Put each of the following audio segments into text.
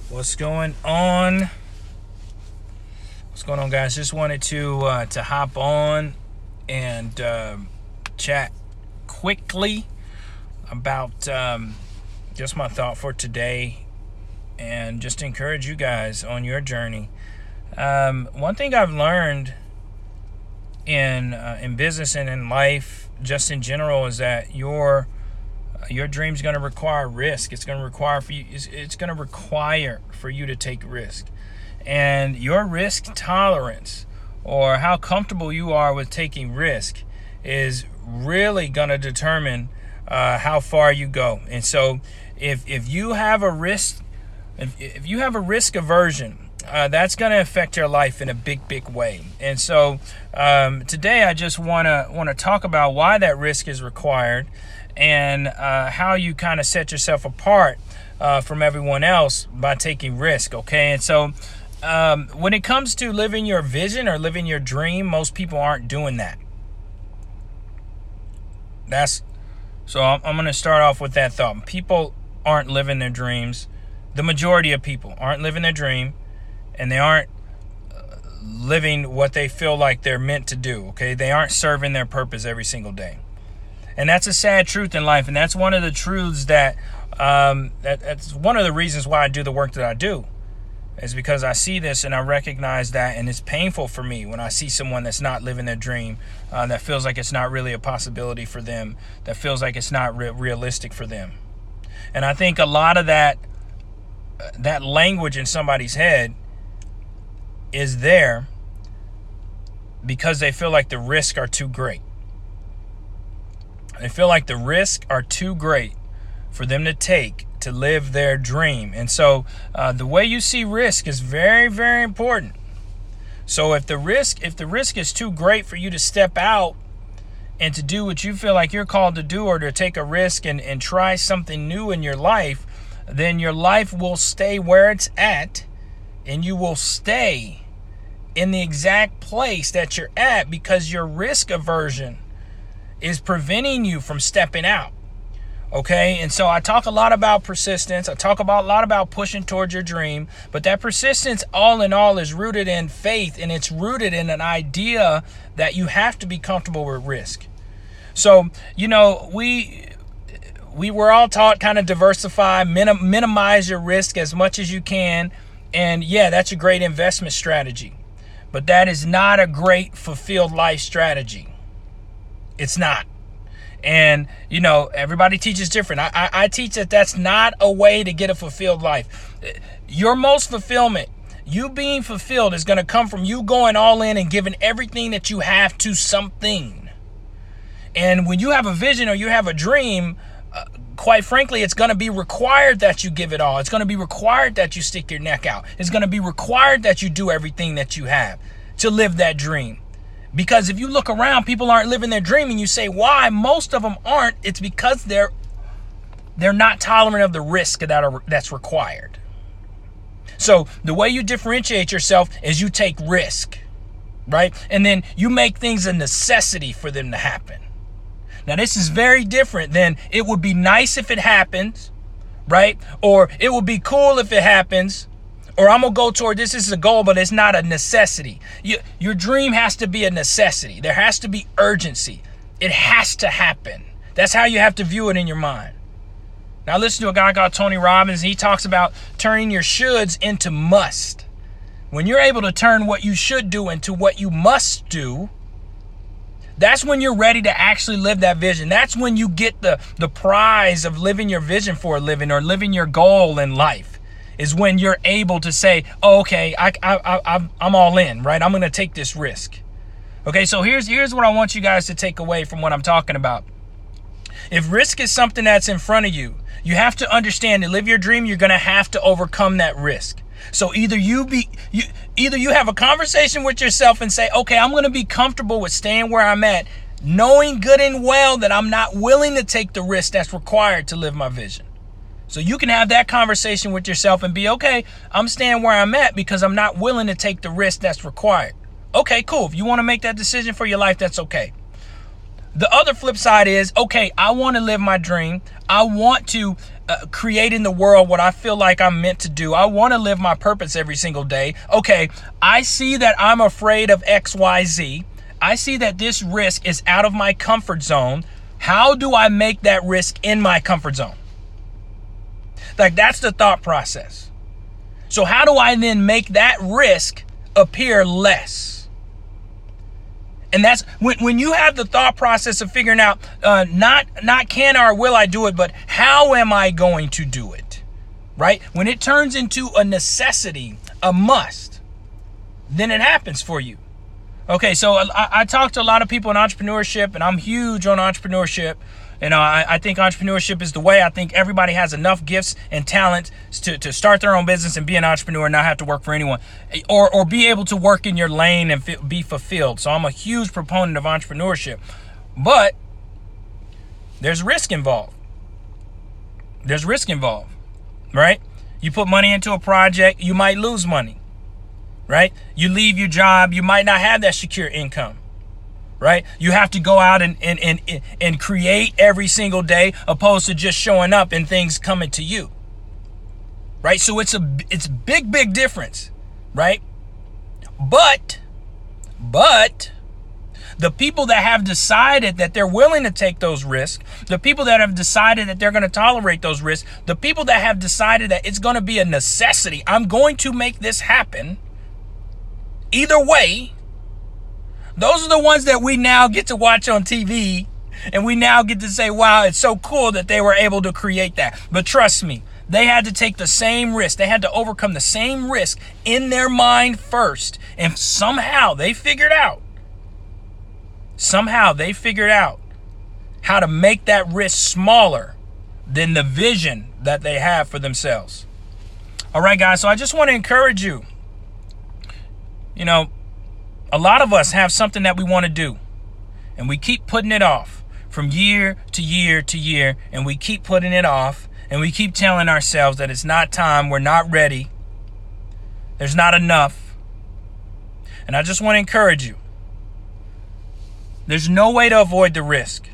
What's going on? What's going on, guys? Just wanted to hop on and chat quickly about just my thought for today, and just encourage you guys on your journey. One thing I've learned in business and in life, just in general, is that your dream's going to require risk. It's going to require for you. It's going to require for you to take risk, and your risk tolerance, or how comfortable you are with taking risk, is really going to determine how far you go. And so, if you have a risk, if you have a risk aversion, that's going to affect your life in a big way. And so today I just want to talk about why that risk is required, and how you kind of set yourself apart from everyone else by taking risk. Okay. And so when it comes to living your vision or living your dream, most people aren't doing that. So I'm going to start off with that thought. People aren't living their dreams. The majority of people aren't living their dream, and they aren't living what they feel like they're meant to do. Okay. They aren't serving their purpose every single day. And that's a sad truth in life. And that's one of the truths that's one of the reasons why I do the work that I do, is because I see this and I recognize that. And it's painful for me when I see someone that's not living their dream, that feels like it's not really a possibility for them, that feels like it's not realistic for them. And I think a lot of that language in somebody's head is there because they feel like the risks are too great. They feel like the risks are too great for them to take to live their dream. And so the way you see risk is very, very important. So if the risk is too great for you to step out and to do what you feel like you're called to do, or to take a risk and try something new in your life, then your life will stay where it's at, and you will stay in the exact place that you're at because your risk aversion is preventing you from stepping out. Okay. And so I talk a lot about persistence. I talk a lot about pushing towards your dream, but that persistence, all in all, is rooted in faith, and it's rooted in an idea that you have to be comfortable with risk. So, we were all taught kind of diversify, minimize your risk as much as you can. And yeah, that's a great investment strategy, but that is not a great fulfilled life strategy. It's not. And, everybody teaches different. I teach that that's not a way to get a fulfilled life. Your most fulfillment, you being fulfilled, is going to come from you going all in and giving everything that you have to something. And when you have a vision or you have a dream, quite frankly, it's going to be required that you give it all. It's going to be required that you stick your neck out. It's going to be required that you do everything that you have to live that dream. Because if you look around, people aren't living their dream, and you say, why? Most of them aren't. It's because they're not tolerant of the risk that's required. So the way you differentiate yourself is you take risk, right? And then you make things a necessity for them to happen. Now, this is very different than it would be nice if it happens, right? Or it would be cool if it happens. Or I'm going to go toward this is a goal, but it's not a necessity. Your dream has to be a necessity. There has to be urgency. It has to happen. That's how you have to view it in your mind. Now, listen to a guy called Tony Robbins. He talks about turning your shoulds into must. When you're able to turn what you should do into what you must do, that's when you're ready to actually live that vision. That's when you get the prize of living your vision for a living, or living your goal in life. Is when you're able to say, oh, okay, I'm all in, right? I'm going to take this risk. Okay, so here's what I want you guys to take away from what I'm talking about. If risk is something that's in front of you, you have to understand to live your dream, you're going to have to overcome that risk. So either you have a conversation with yourself and say, okay, I'm going to be comfortable with staying where I'm at, knowing good and well that I'm not willing to take the risk that's required to live my vision. So you can have that conversation with yourself and be, okay, I'm staying where I'm at because I'm not willing to take the risk that's required. Okay, cool. If you want to make that decision for your life, that's okay. The other flip side is, okay, I want to live my dream. I want to create in the world what I feel like I'm meant to do. I want to live my purpose every single day. Okay, I see that I'm afraid of X, Y, Z. I see that this risk is out of my comfort zone. How do I make that risk in my comfort zone? Like, that's the thought process. So how do I then make that risk appear less? And that's when you have the thought process of figuring out not can or will I do it, but how am I going to do it, right? When it turns into a necessity, a must, then it happens for you. Okay, so I talk to a lot of people in entrepreneurship, and I'm huge on entrepreneurship. You know, I think entrepreneurship is the way. I think everybody has enough gifts and talents to start their own business and be an entrepreneur and not have to work for anyone, or be able to work in your lane and be fulfilled. So I'm a huge proponent of entrepreneurship, but there's risk involved. There's risk involved, right? You put money into a project, you might lose money, right? You leave your job, you might not have that secure income. Right? You have to go out and create every single day, opposed to just showing up and things coming to you. Right? So it's big difference, right? But the people that have decided that they're willing to take those risks, the people that have decided that they're going to tolerate those risks, the people that have decided that it's going to be a necessity, I'm going to make this happen either way, those are the ones that we now get to watch on TV, and we now get to say, wow, it's so cool that they were able to create that. But trust me, they had to take the same risk. They had to overcome the same risk in their mind first. And somehow they figured out how to make that risk smaller than the vision that they have for themselves. All right, guys, so I just want to encourage you. You know, a lot of us have something that we want to do, and we keep putting it off from year to year to year, and we keep putting it off, and we keep telling ourselves that it's not time, we're not ready, there's not enough. And I just want to encourage you. There's no way to avoid the risk.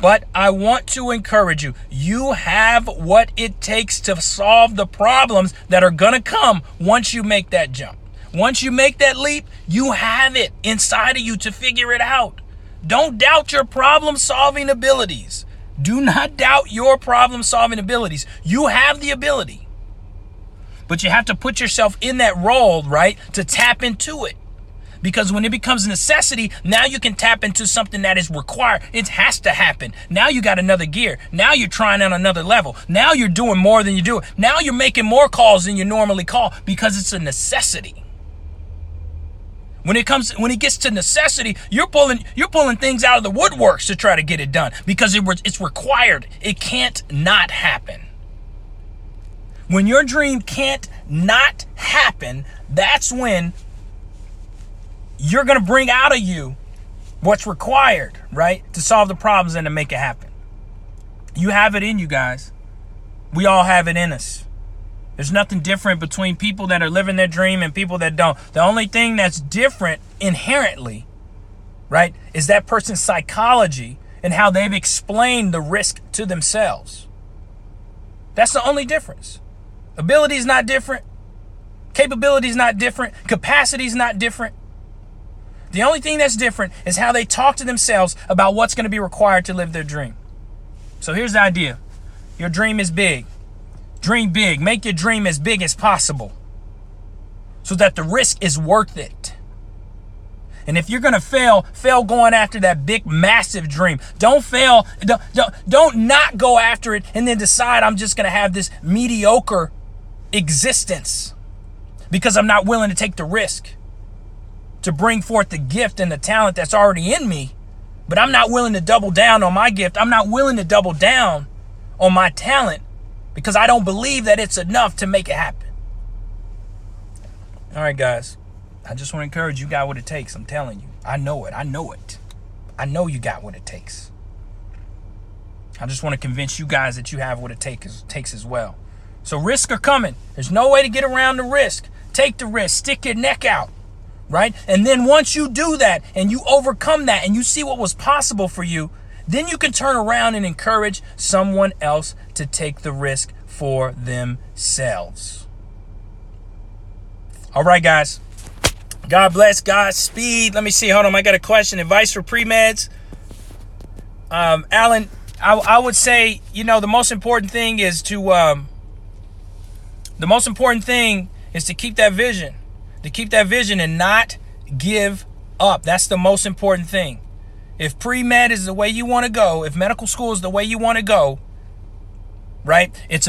But I want to encourage you. You have what it takes to solve the problems that are going to come once you make that jump. Once you make that leap, you have it inside of you to figure it out. Don't doubt your problem-solving abilities. Do not doubt your problem-solving abilities. You have the ability. But you have to put yourself in that role, right, to tap into it. Because when it becomes a necessity, now you can tap into something that is required. It has to happen. Now you got another gear. Now you're trying on another level. Now you're doing more than you do. Now you're making more calls than you normally call because it's a necessity. When it gets to necessity, you're pulling things out of the woodworks to try to get it done because it's required. It can't not happen. When your dream can't not happen, that's when you're going to bring out of you what's required, right, to solve the problems and to make it happen. You have it in you, guys. We all have it in us. There's nothing different between people that are living their dream and people that don't. The only thing that's different inherently, right, is that person's psychology and how they've explained the risk to themselves. That's the only difference. Ability is not different. Capability is not different. Capacity is not different. The only thing that's different is how they talk to themselves about what's going to be required to live their dream. So here's the idea. Your dream is big. Dream big. Make your dream as big as possible so that the risk is worth it. And if you're going to fail going after that big, massive dream. Don't fail. Don't not go after it and then decide I'm just going to have this mediocre existence because I'm not willing to take the risk to bring forth the gift and the talent that's already in me. But I'm not willing to double down on my gift. I'm not willing to double down on my talent because I don't believe that it's enough to make it happen. All right, guys. I just want to encourage you got what it takes. I'm telling you. I know it. I know you got what it takes. I just want to convince you guys that you have what it takes as well. So risks are coming. There's no way to get around the risk. Take the risk. Stick your neck out. right? And then once you do that and you overcome that and you see what was possible for you, then you can turn around and encourage someone else to take the risk for themselves. All right, guys. God bless. Godspeed. Let me see. Hold on. I got a question. Advice for pre-meds. Alan, I would say, the most important thing is to keep that vision. To keep that vision and not give up. That's the most important thing. If pre-med is the way you want to go, if medical school is the way you want to go, right? It's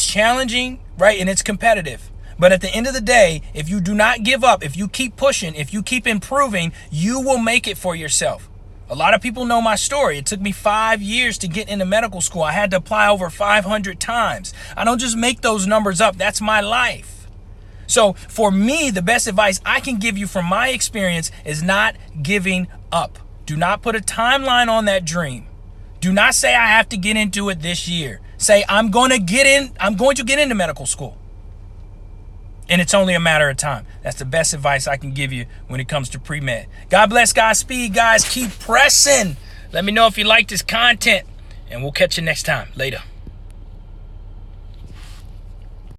challenging, right? And it's competitive. But at the end of the day, if you do not give up, if you keep pushing, if you keep improving, you will make it for yourself. A lot of people know my story. It took me 5 years to get into medical school. I had to apply over 500 times. I don't just make those numbers up. That's my life. So for me, the best advice I can give you from my experience is not giving up. Do not put a timeline on that dream. Do not say I have to get into it this year. Say I'm going to get into medical school. And it's only a matter of time. That's the best advice I can give you when it comes to pre-med. God bless, Godspeed, guys. Keep pressing. Let me know if you like this content, and we'll catch you next time. Later.